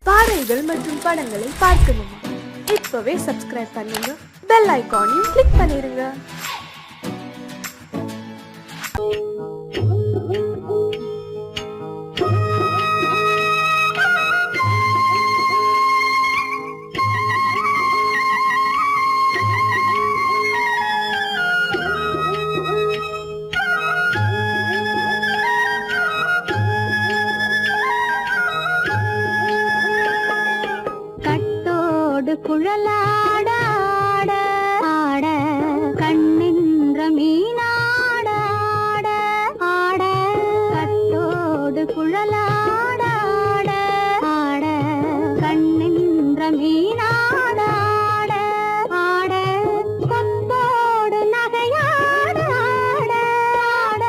பாடல்கள் மற்றும் படங்களை பார்க்கணுமா? இப்பவே சப்ஸ்கிரைப் பண்ணுங்க, பெல் ஐகானையும் கிளிக் பண்ணிருங்க. குழலாட ஆட ஆட கண்ணின்ற மீனாட ஆட ஆட கட்டோடு குழலாட ஆட ஆட கண்ணின்ற மீனாட ஆட ஆட கொம்போடு நகையாட ஆட ஆட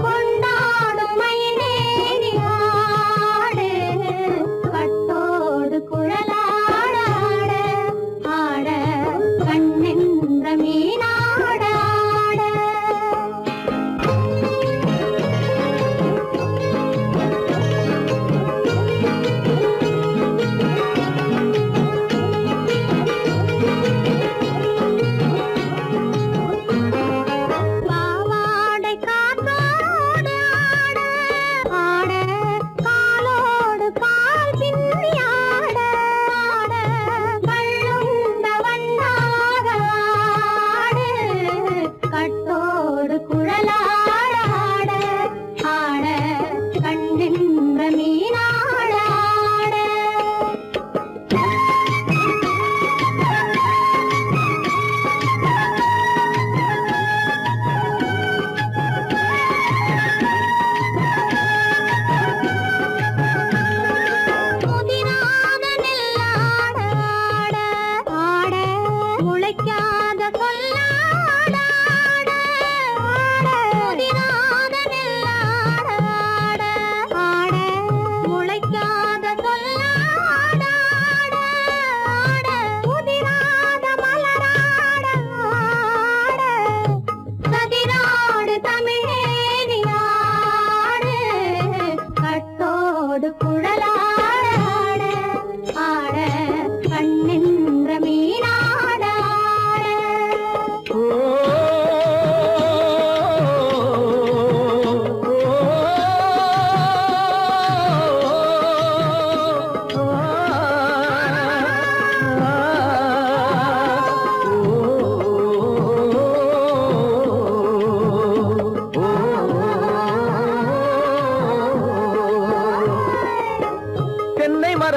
கொண்டாடும் மயிலேறி ஆடு கட்டோடு குழலாட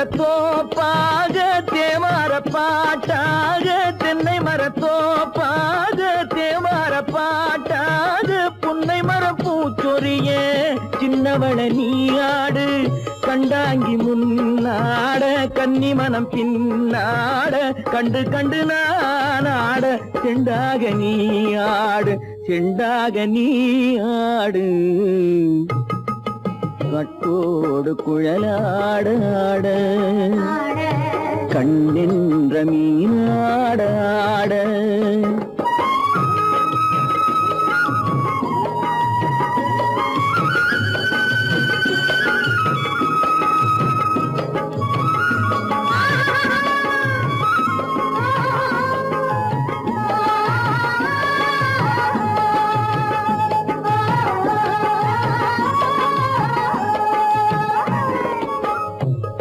மரத்தோப்பாக தேமார பாட்டாக தென்னை மரத்தோப்பாக தேமார பாட்டாக புன்னை மரப்பூச்சொரிய சின்னவள நீயாடு கண்டாங்கி முன்னாட கன்னி மனம் பின்னாட கண்டு கண்டு நானாட செண்டாக நீயாடு செண்டாக நீயாடு கட்டோடு குழலாட ஆட கண்ணின்ற மீனாட ஆட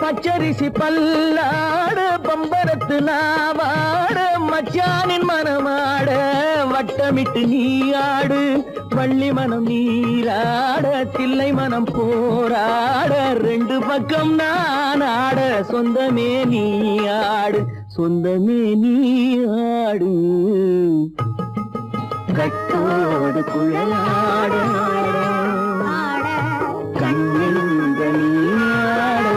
பச்சரிசி பல்லாட பம்பரத்து நாவாட மச்சானின் மனமாட வட்டமிட்டு நீயாடு வள்ளி மனம் நீராட தில்லை மனம் போராட ரெண்டு பக்கம் நான் ஆட சொந்தமே நீயாடு சொந்தமே நீயாடு கட்டோடு குழலாட கண்ணின்ற நீயாட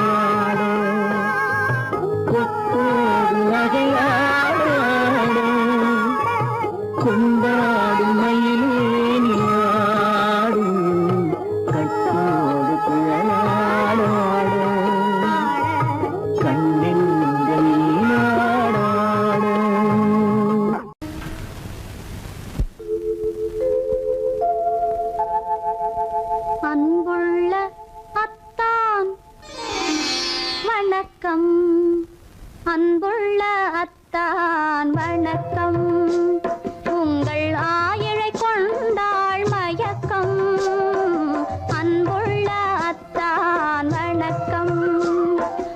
கொண்டாடு மயிலே நீயாடு கட்டோடு குழலாட கண்ணின்ற நீயாட அன்புள்ள அத்தான் வணக்கம். உங்கள் ஆயிழை கொண்டாள் மயக்கம். அன்புள்ள அத்தான் வணக்கம்.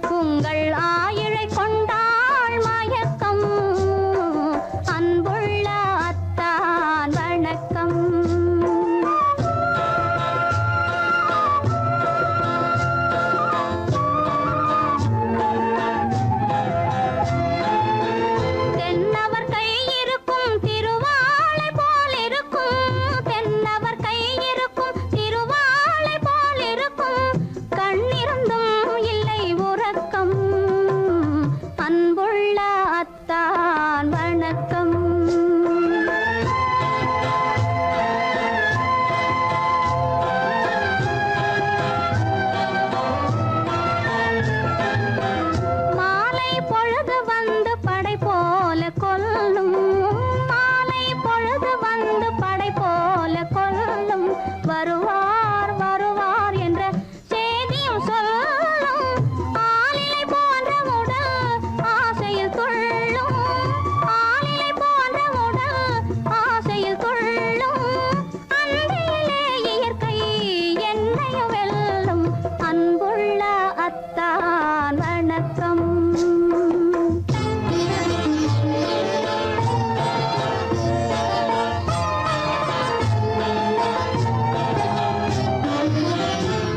உங்கள் ஆயிழை கொண்டாள் மயக்கம். அன்புள்ள அத்தான் வணக்கம். தென்னவர் கை இருக்கும் திருவாளை போல் இருக்கும். தென்னவர் கை இருக்கும் திருவாளை போல் இருக்கும். கண்ணிருந்தும் இல்லை உறக்கம். அன்புள்ள அத்தான் வணக்கம். மாலை பொழுது வந்து படை போல கொல்லும். மாலை பொழுது வந்து படை போல கொல்லும். வருவார் வருவார் என்ற செய்தியும் சொல்லும். ஆளிலை போன்ற உடல் ஆசையில் துள்ளும். ஆளிலை போன்ற உடல் ஆசையில் துள்ளும். அன்பிலே இயற்கை என்னையும் வெல்லும். அன்புள்ள அத்தான் வணக்கம்.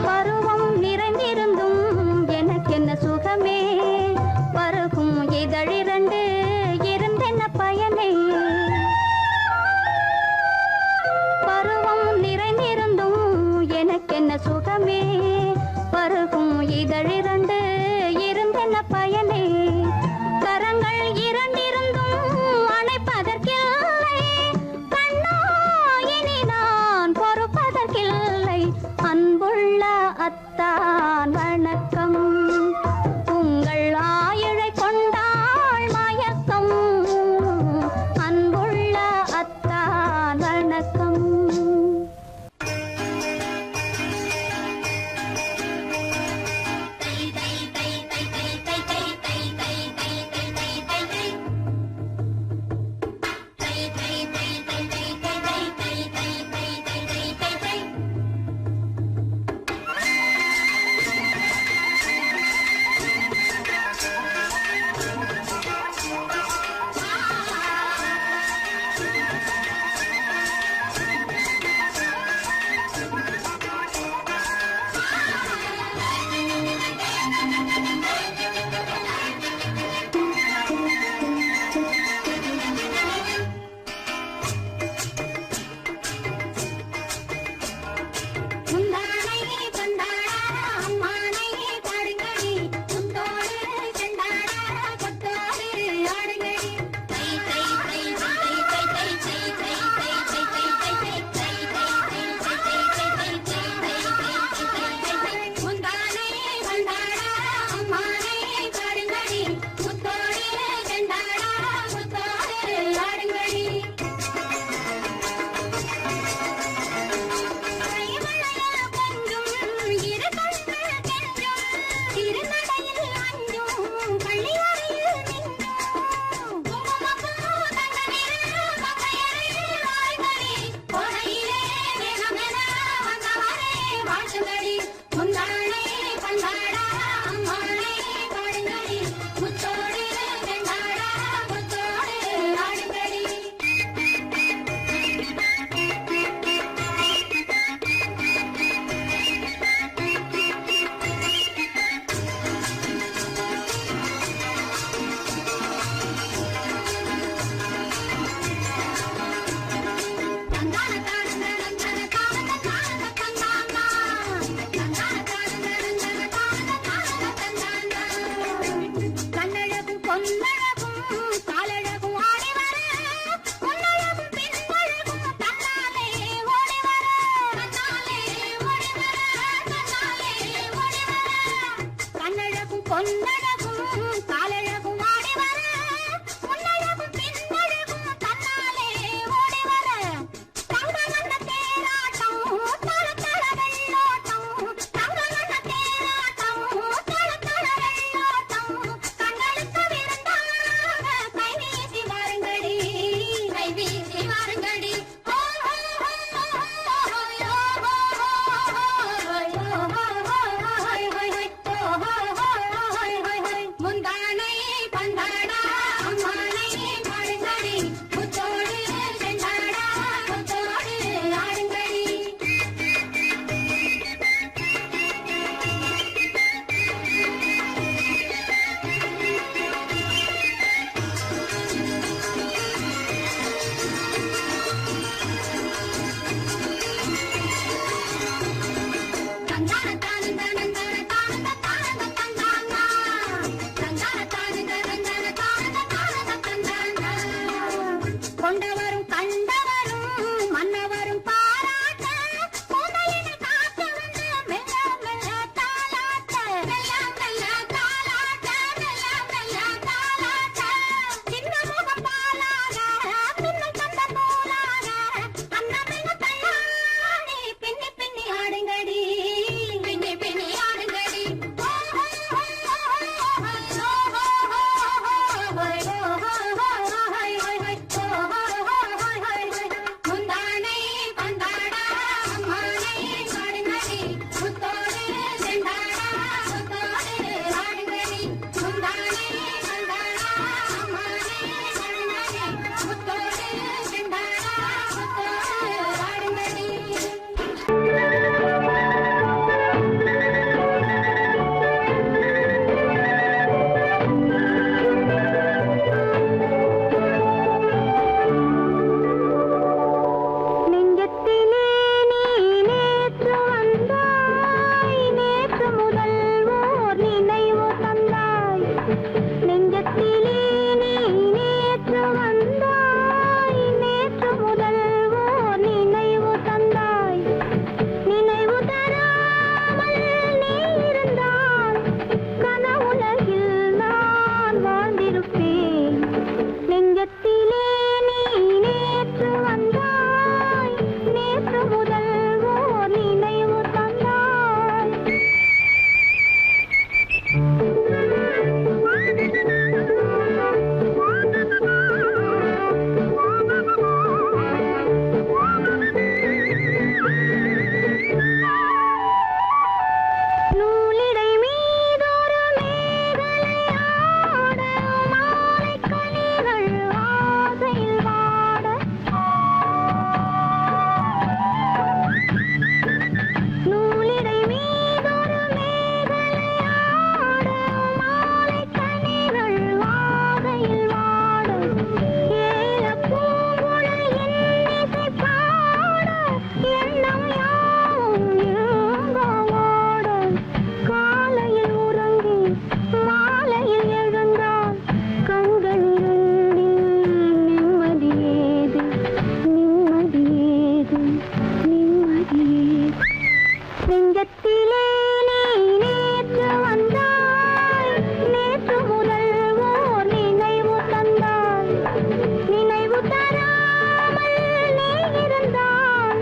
பருவம் நிறைந்திருந்தும் எனக்கென்ன சுகமே. பருகும் இதழிரண்டு இருந்தென்ன பயனே. பருவம் நிறைந்திருந்தும் எனக்கென்ன சுகமே. பருகும் இதழிரண்டு இருந்தென்ன பயனே. கரங்கள் இரண்டிருந்தும் அணைப்பதற்கில்லை. கண்ணா இனி நான் பொறுப்பதற்கில்லை. அன்புள்ள அத்தான் வணக்கம். உங்கள் ஆயிழை கொண்டாள் மயக்கம். அன்புள்ள அத்தான் வணக்கம். நெஞ்சத்திலே நீ நேற்று வந்தாய், நேற்று முதல் ஓர் நினைவு தந்தாய். நினைவு தராமல் நீ இருந்தால் கனவுலகில் நான் வாழ்ந்திருப்பேன். நெஞ்சத்திலே நீ நேற்று வந்தாய், நேற்று முதல் ஓர் நினைவு தந்தாய். நூலிடை மீதொரு மேகலையாட, மாலைக் கனிகள் ஆசையில் வாட. நூலிடை மீதொரு மேகலையாட, மாலைக் கனிகள் ஆசையில் வாட. ஏலப் பூங்குழல் இன்னிசை பாட, எண்ணம் யாவும் எங்கோ ஓட. காலையில் உறங்கி மாலையில் எழுந்தால் கண்கள் இரண்டில் நிம்மதியேது, நிம்மதியேது, நிம்மதியேது. நெஞ்சத்திலே நீ நேற்று வந்தாய், நேற்று முதல் ஓர் நினைவு தந்தாய். நினைவு தராமல் நீ இருந்தால்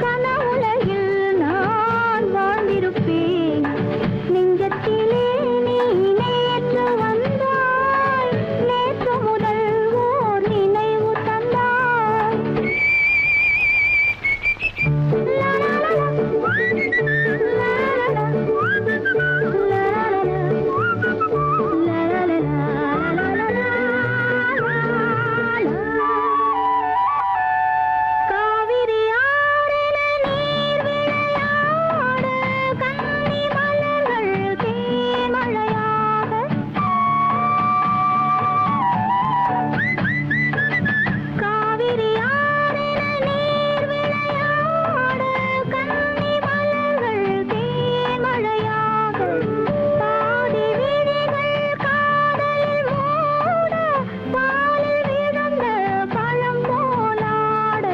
கனவுலகில் நான் வாழ்ந்திருப்பேன். நெஞ்சத்திலே நீ நேற்று வந்தாய், நேற்று முதல் ஓர் நினைவு தந்தாய். லா லா லா லா. லா லா லா. லா லா லா. லா லா லா லா லா லா. காவிரி ஆறில நீர் விளையாட, கன்னி மலர்கள் தேன்மழையாக. காவிரி ஆறில நீர் விளையாட, கன்னி மலர்கள் தேன்மழையாக. பாதி விழிகள் காதலில் மூட, பாலில் விழுந்த பழம் போலாட.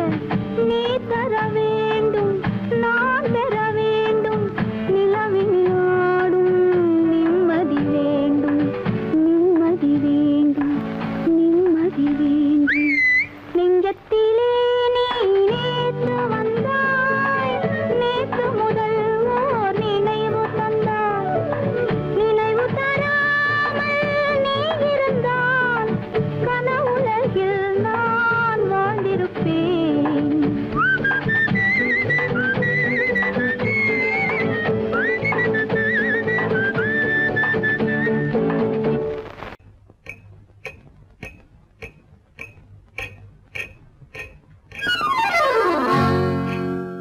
நீ தர வேண்டும், நான் பெற வேண்டும், நிலவில் ஆடும் நிம்மதி வேண்டும், நிம்மதி வேண்டும், நிம்மதி வேண்டும். நெஞ்சத்திலே நீ நேற்று வந்தாய், நேற்று முதல் ஓர் நினைவு தந்தாய். நினைவு தராமல் நீ இருந்தால் கனவுலகில் நான் வாழ்ந்திருப்பேன்.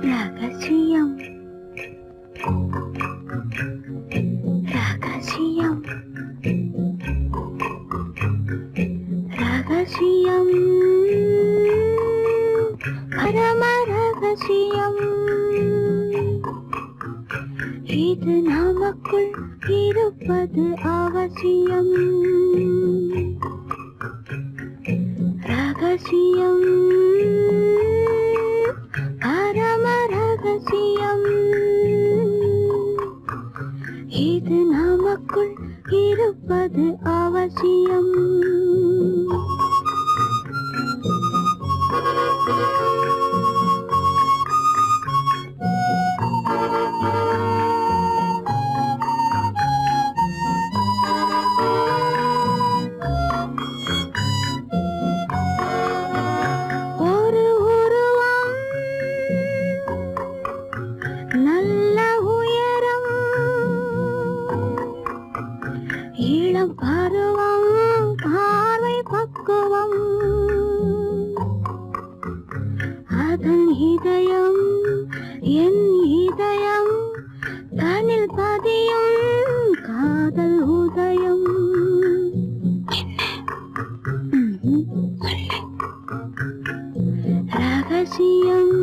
ரகசியம், ரகசியம், ரகசியம், பரம ரகசியம். இது நமக்குள் இருப்பது அவசியம். ரகசியம், பரம ரகசியம். இது நமக்குள் இருப்பது அவசியம். ஒரு உருவம், நல்ல உயரம், இளம் பருவம், பார்வை பக்குவம். அதன் இதயம், என் இதயம், தனில் பதியும் காதல் உதயம். ரகசியம்,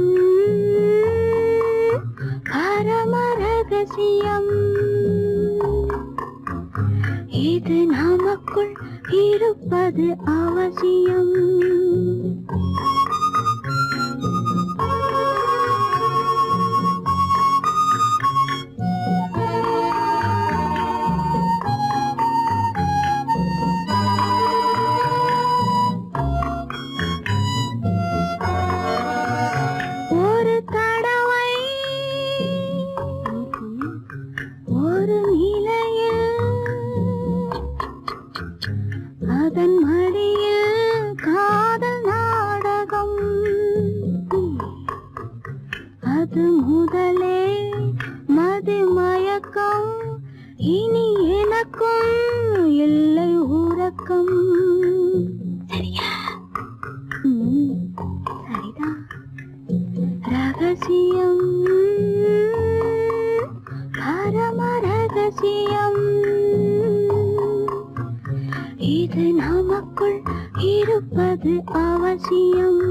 பரம ரகசியம். இது நமக்கு நமக்குள் இருப்பது அவசியம். ஒரு தடவை ஒரு நிலையில் அதன் மடியில் காதல் நாடகம், அது முதலே மது மயக்கம், இனி எனக்கும் இல்லை உறக்கம். சரியா? சரிதான். ரகசியம், பரம ரகசியம், இது நமக்குள் இருப்பது அவசியம்.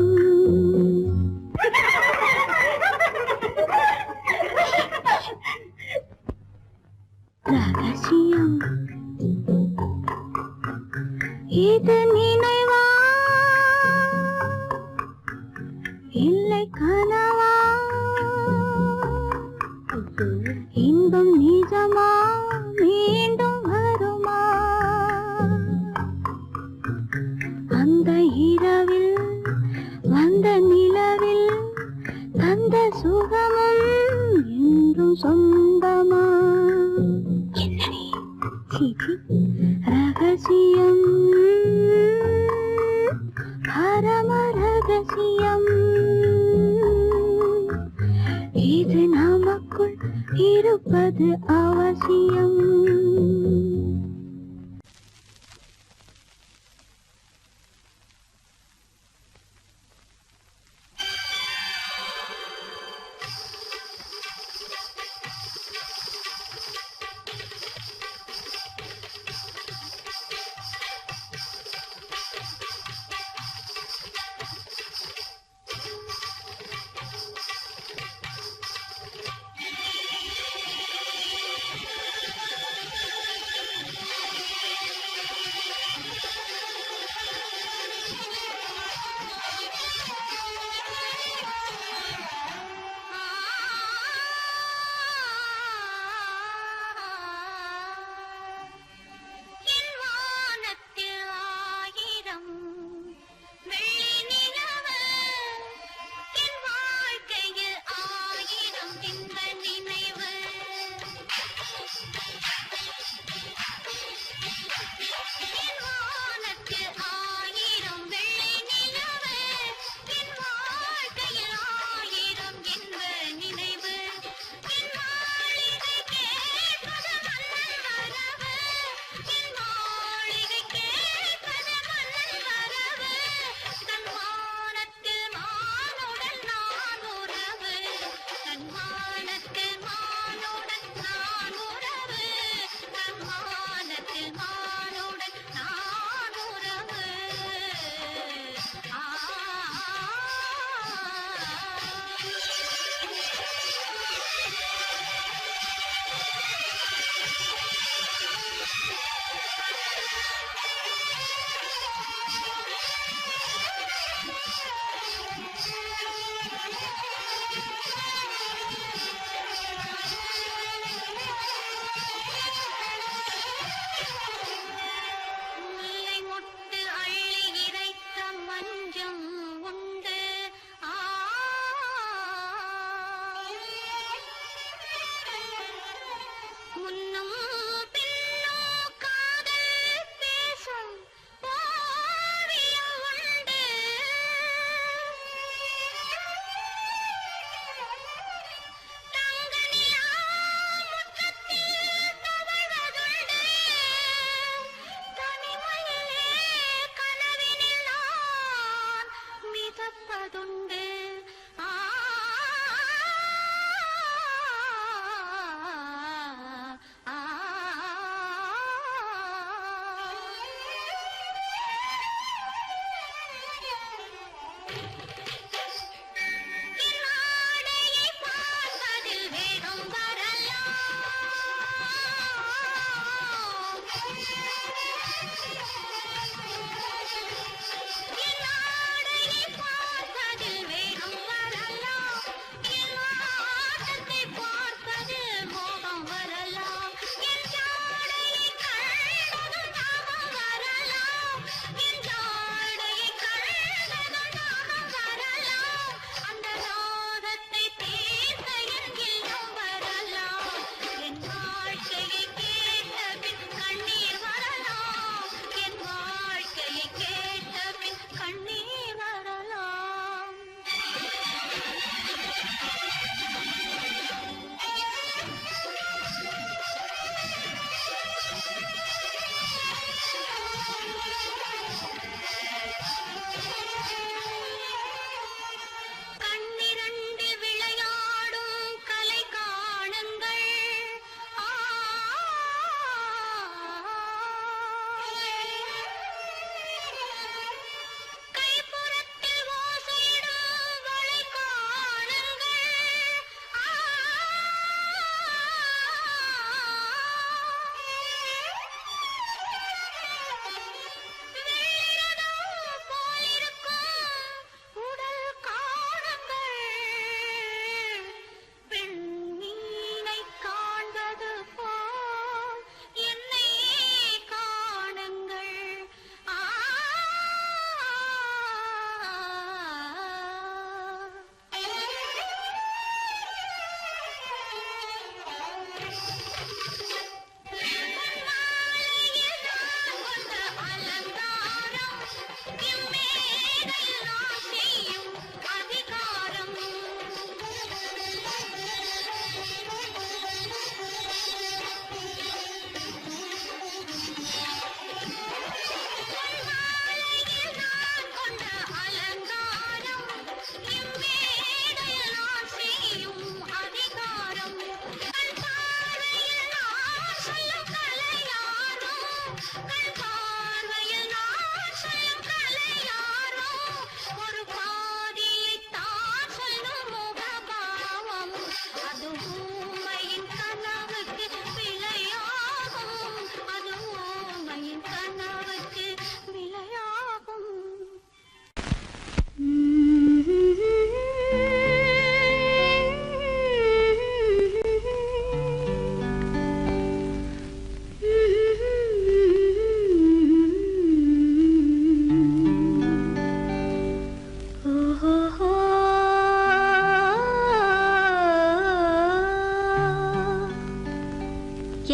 ரகசியம், இது நினைவா இல்லை கனவா, இன்பம் நிஜமா மீண்டும் வருமா, அந்த இரவில் வந்த நிலவில் தந்த சுகமும் என்றும் சொந்தமா. என்னடி சீச்சி. ரகசியம், பரம ரகசியம், இது நமக்குள் இருப்பது அவசியம்.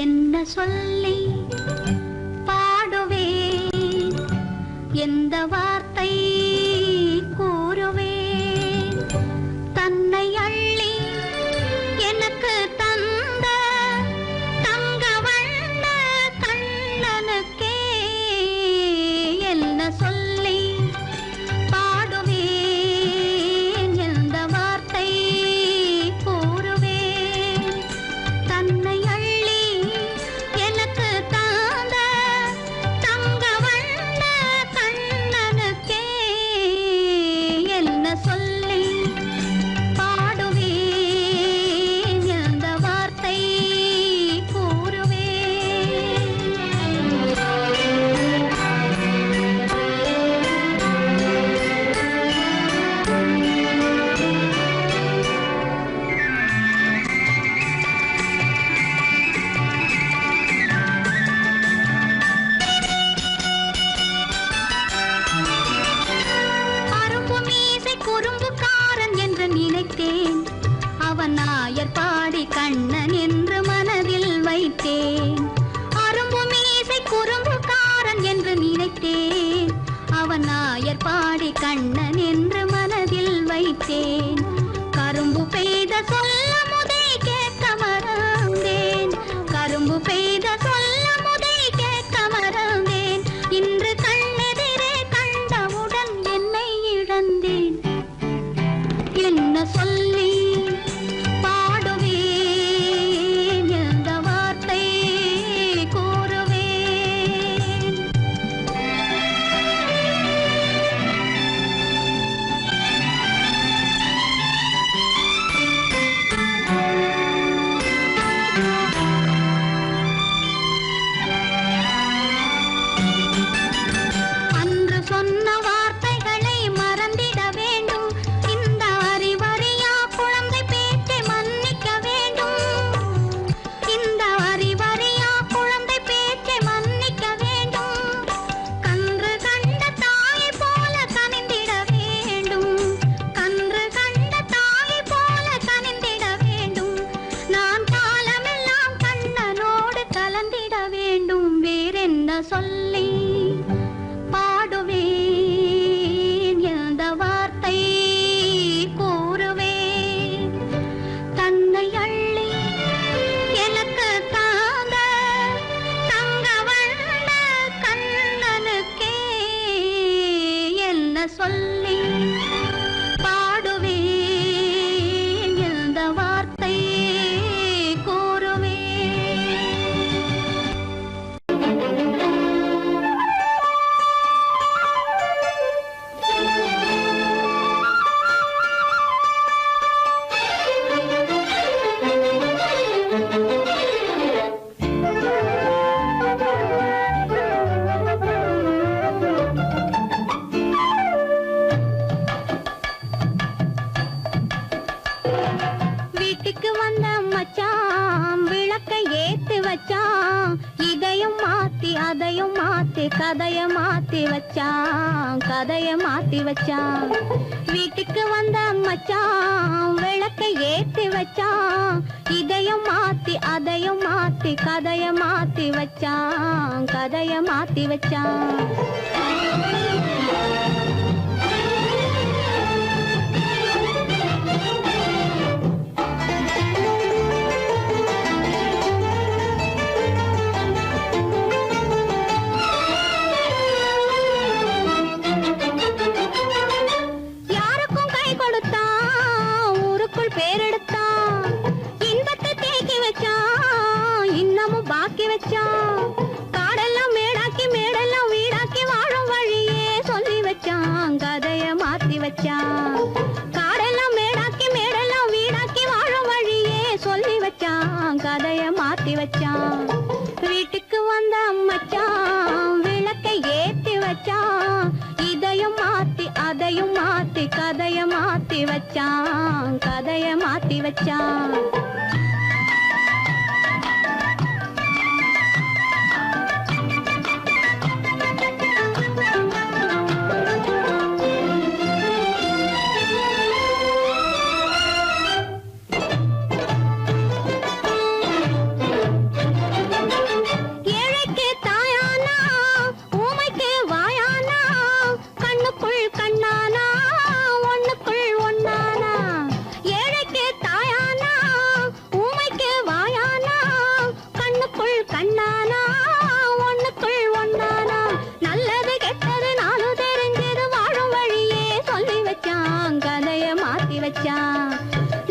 என்ன சொல்லி பாடுவேன், எந்த வார்த்தை கூறுவேன், தன்னை அள்ளி எனக்கு தந்த தங்க வண்ண கண்ணனுக்கே என்ன சொல்லி பாடுவேன், எந்த வார்த்தை கூறுவேன், தன்னை அள்ளி எனக்கு தந்த தங்க வண்ண கண்ணனுக்கே என்ன சொல்லி பாடுவேன், எந்த வார்த்தை குறும்புக்காரன் என்று நினைத்தேன், அவன் நாயர் பாடி கண்ணன் என்று மனதில் வைத்தேன். அரும்பு மீசை குறும்புக்காரன் என்று நினைத்தேன், அவன் நாயர் பாடி கண்ணன் என்று மனதில் வைத்தேன். கரும்பு பெய்த சொல்ல முதை கேட்க மறந்தேன், கரும்பு பெய்த சொல்ல முதை கேட்க மறந்தேன். இன்று கண்ணெதிரே கண்டவுடன் என்னை இழந்தேன். என்ன சொல்லி பாடுவேன், எந்த வார்த்தை கூறுவேன். அன்று சொன்ன வார்த்தைகளை மறந்திட வேண்டும், இந்த அறிவறியா குழந்தை பேச்சை மன்னிக்க வேண்டும், இந்த அறிவறியா குழந்தை பேச்சை மன்னிக்க வேண்டும். கன்று கண்ட தாயை போல கனிந்திட வேண்டும், கன்று கண்ட தாயை போல கனிந்திட வேண்டும். நான் காலமெல்லாம் கண்ணனோடு கலந்திட வேண்டும். வேறென்ன சொல்லி பாடுவேன், எந்த வார்த்தை கூறுவேன், தன்னை அள்ளி எனக்கு தாந்த தங்க வண்ண கண்ணனுக்கே என்ன சொல்லி பாடுவேன், எந்த வார்த்தை கூறுவேன். வீட்டுக்கு வந்த மச்சான் விளக்கை ஏத்தி வச்சான், இதையும் மாத்தி அதையும் மாத்தி கதைய மாத்தி வச்சான், கதைய மாத்தி வச்சான். வீட்டுக்கு வந்த மச்சான் விளக்கை ஏத்தி வச்சான், இதையும் மாத்தி அதையும் மாத்தி கதைய மாத்தி வச்சான், கதைய மாத்தி வச்சான். யாருக்கும் கை கொடுத்தான், ஊருக்குள் பேரெடுத்தான், இன்பத்தை தேக்கி வச்சான், இன்னமும் பாக்கி வச்சான். காடெல்லாம் மேடாக்கி வச்சான். காடெல்லாம் மேடாக்கி மேடெல்லாம் வீடாக்கி வாழும் வழியே சொல்லி வச்சான். கதைய மாத்தி வச்சான். வீட்டுக்கு வந்த மச்சான் விளக்கை ஏத்தி வச்சான். இதையும் மாத்தி அதையும் மாத்தி கதைய மாத்தி வச்சான். கதைய மாத்தி வச்சான்.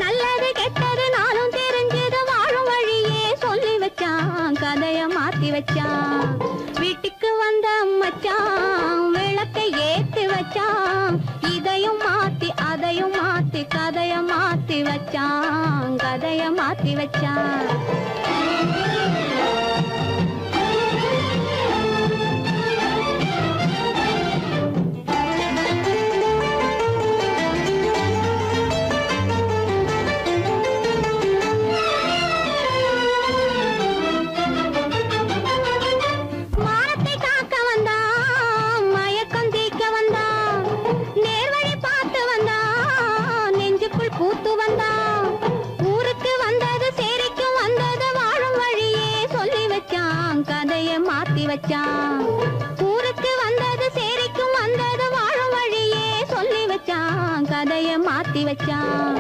நல்லது கெட்டது நானும் தெரிஞ்சது வாழும் வழியே சொல்லி வச்சான். கதைய மாத்தி வச்சான். வீட்டுக்கு வந்த மச்சான் விளக்கை ஏத்தி வச்சான். இதையும் மாத்தி அதையும் மாத்தி கதைய மாத்தி வச்சான். கதைய மாத்தி வச்சான். ஊருக்கு வந்தது சேரிக்கும் வந்தது வாழும் வழியே சொல்லி வச்சான். கதைய மாத்தி வச்சான்.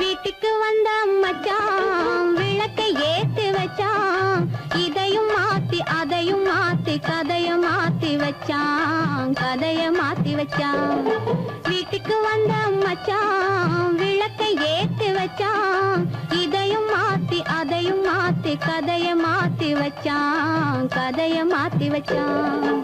வீட்டுக்கு வந்த மச்சான் விளக்கை ஏத்தி வச்சான். இதையும் மாத்தி அதையும் மாத்தி கதைய மாத்தி வச்சான். கதைய மாத்தி வச்சான். வீட்டுக்கு வந்த மச்சான் விளக்கை ஏத்தி வச்சான். இதையும் மாத்தி அதையும் மாத்தி கதைய மாத்தி வச்சான். கதைய மாத்தி வச்சான்.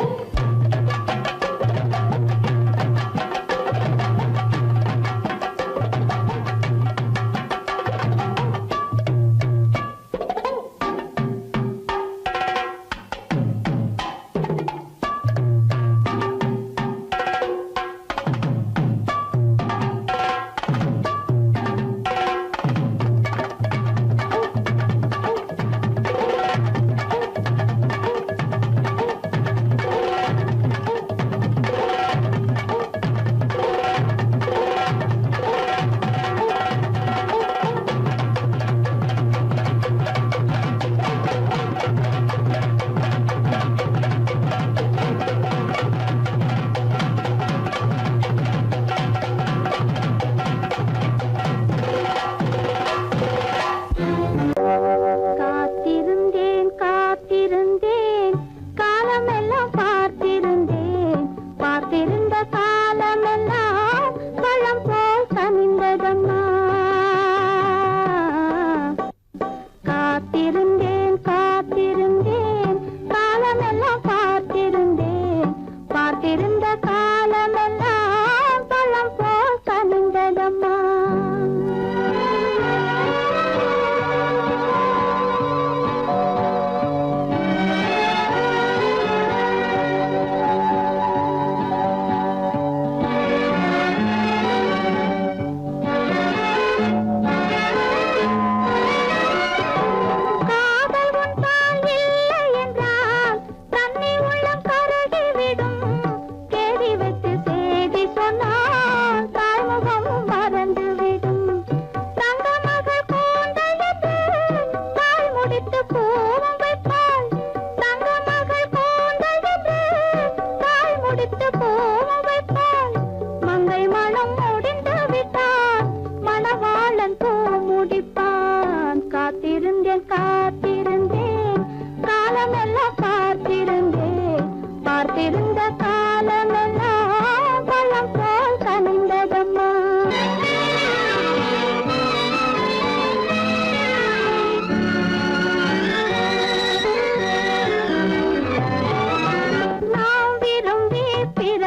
பிற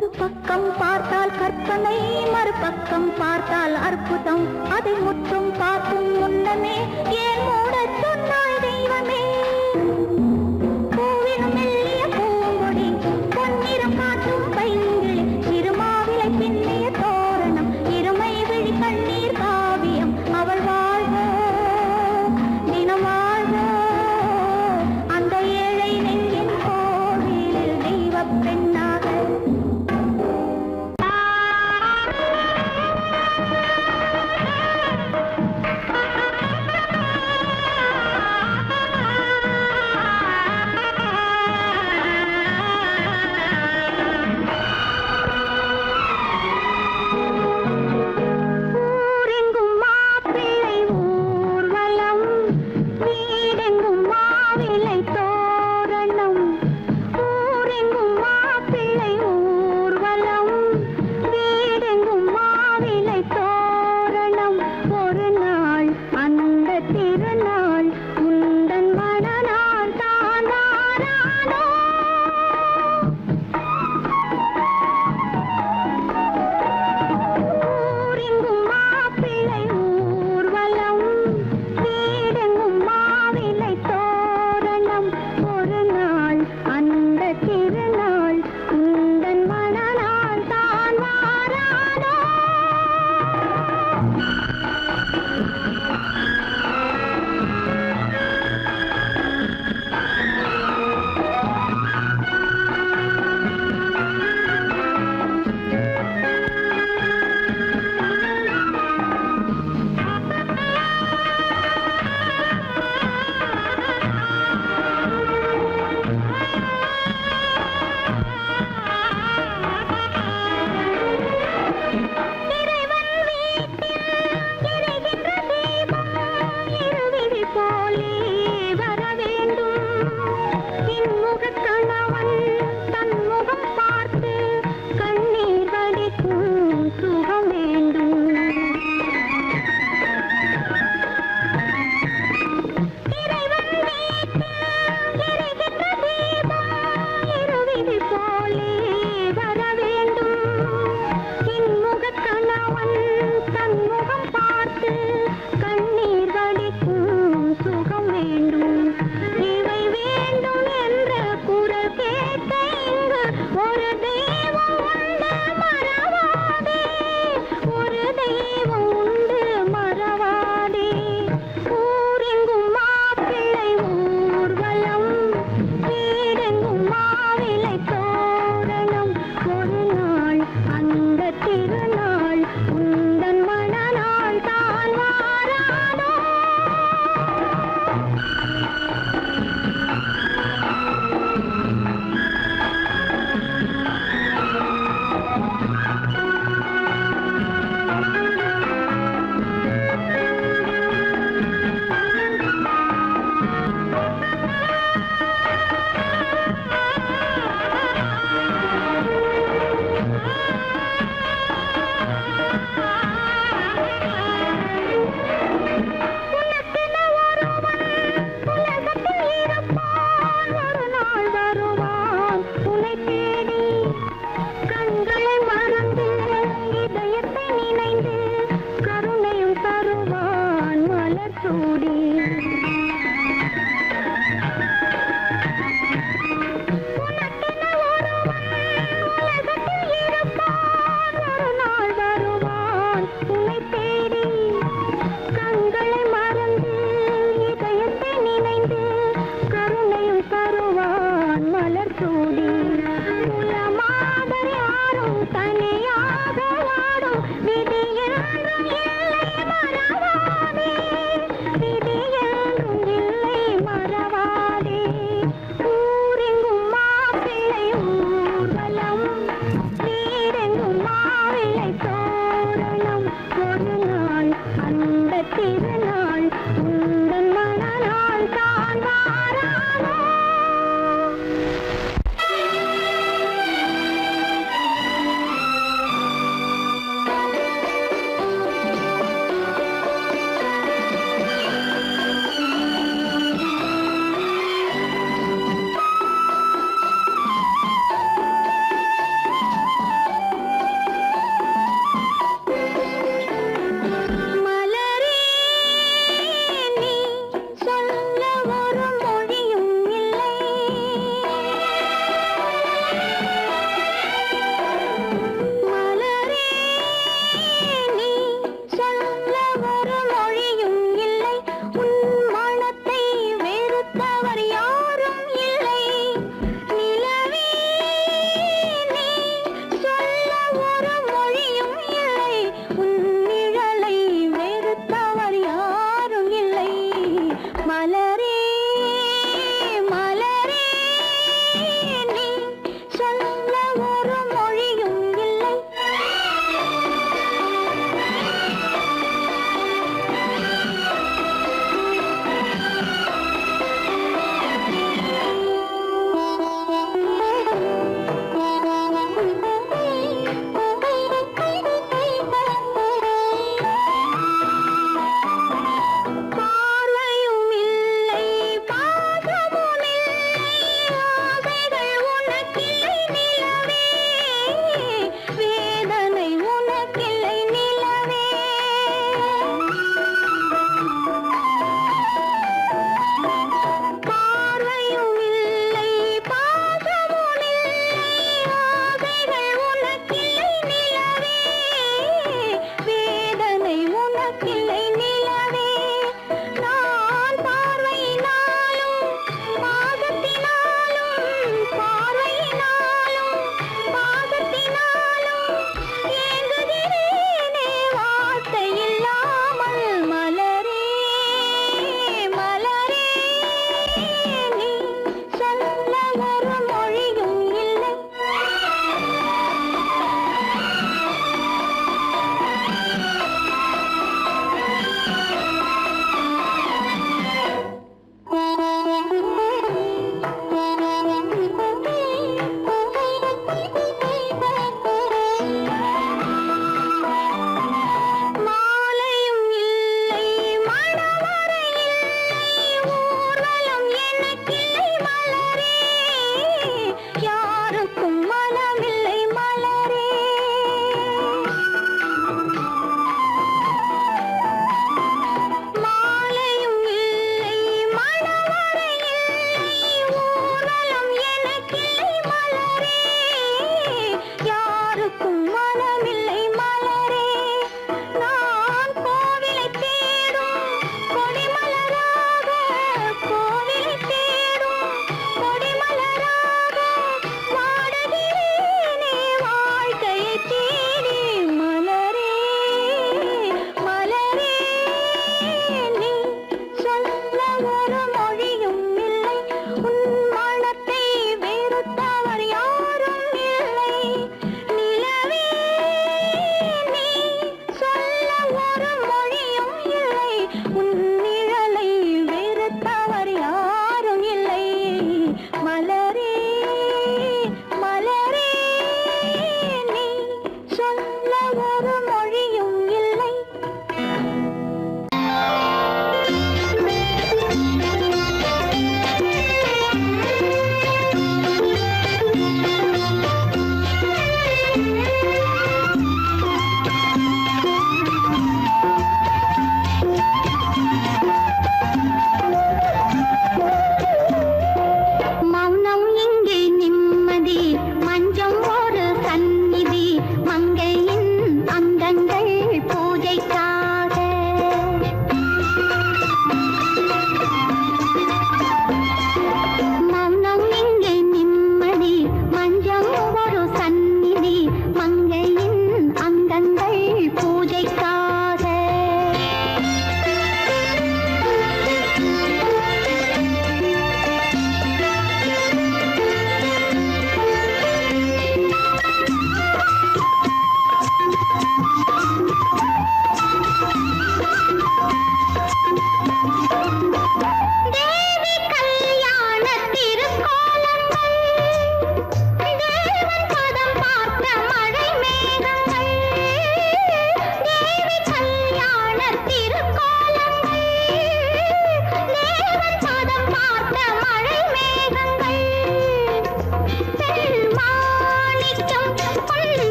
ஒரு பக்கம் பார்த்தால் கற்பனை, மறுபக்கம் பார்த்தால் அற்புதம். அதை முற்றும் பார்க்கும் முன்னமே ஏன் மூடச் சொன்னாய் தெய்வமே? பூவினும் மெல்லிய பூங்கொடி, பொன்னிறம் காட்டும் பைங்கிளி, இருமாவிலை பின்னிய தோரணம், இருமை விழி கண்ணீர் காவியம். அவள் வாழ்க, தினம் வாழ்க, அந்த ஏழை நெஞ்சின் கோவிலில் தெய்வப் பெண்ணாக.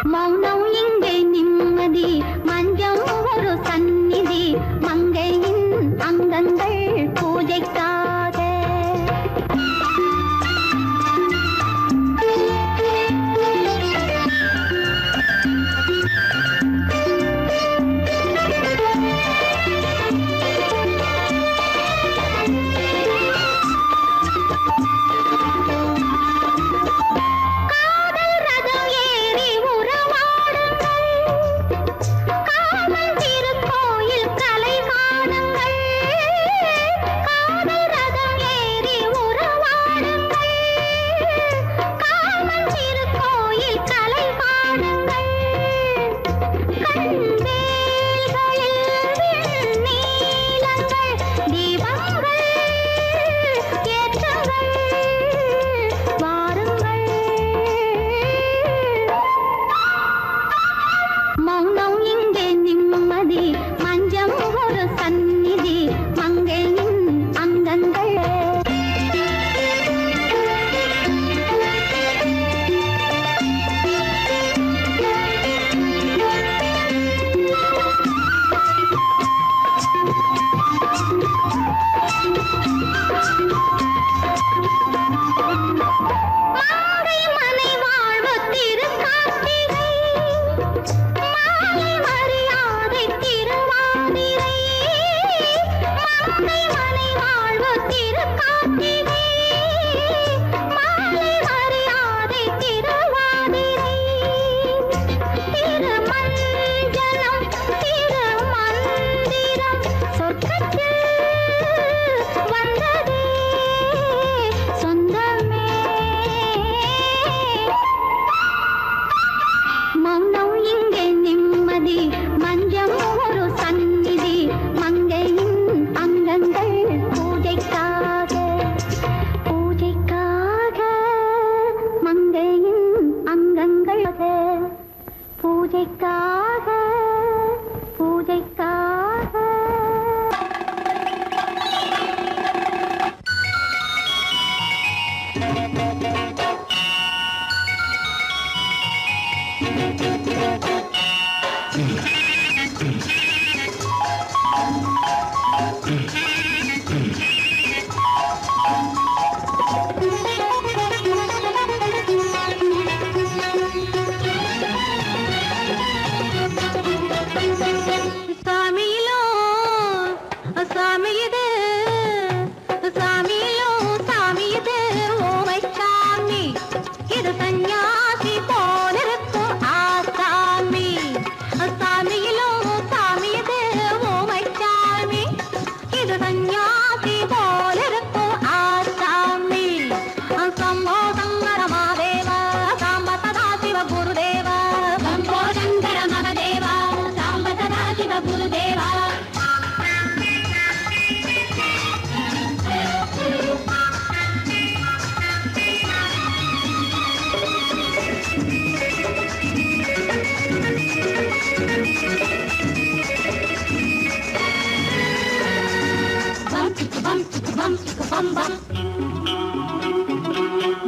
மௌனம் இங்கே நிம்மதி மஞ்சம் ஒரு சந்நிதி மங்கையின் அங்கங்கள் பூஜைக்காக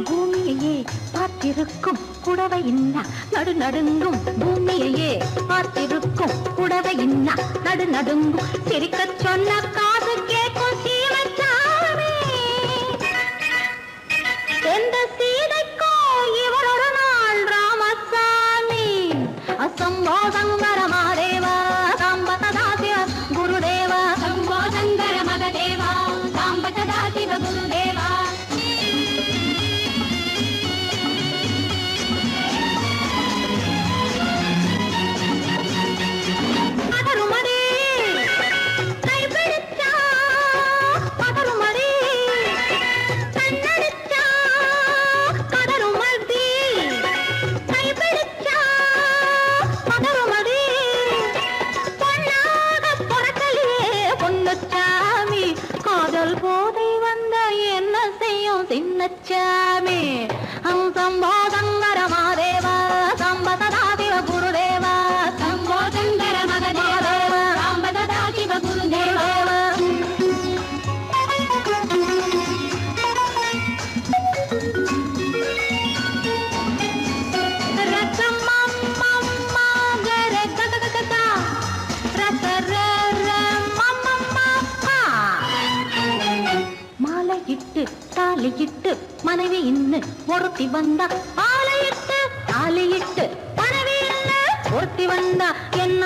பூமியையே பார்த்திருக்கும் புடவை இன்னா நடு நடுங்கும் பூமியையே பார்த்திருக்கும் புடவை இன்னா நடு நடுங்கும் சிரிக்கச் சொன்ன காது கேட்கும் சீமச்சாமி எந்த சீதைக்கோ இவளோட நாள் ராமசாமி அசம்போ சங்கர மகாதேவா சாம்பதா சிவ குருதேவா சம்போ சங்கர மகதேவா சாம்பதா சிவ குருதேவா மனைவி இன்னு ஒருத்தி வந்தா ஆலையிட்டு தாலியிட்டு மனைவி இன்னு ஒருத்தி வந்தா என்ன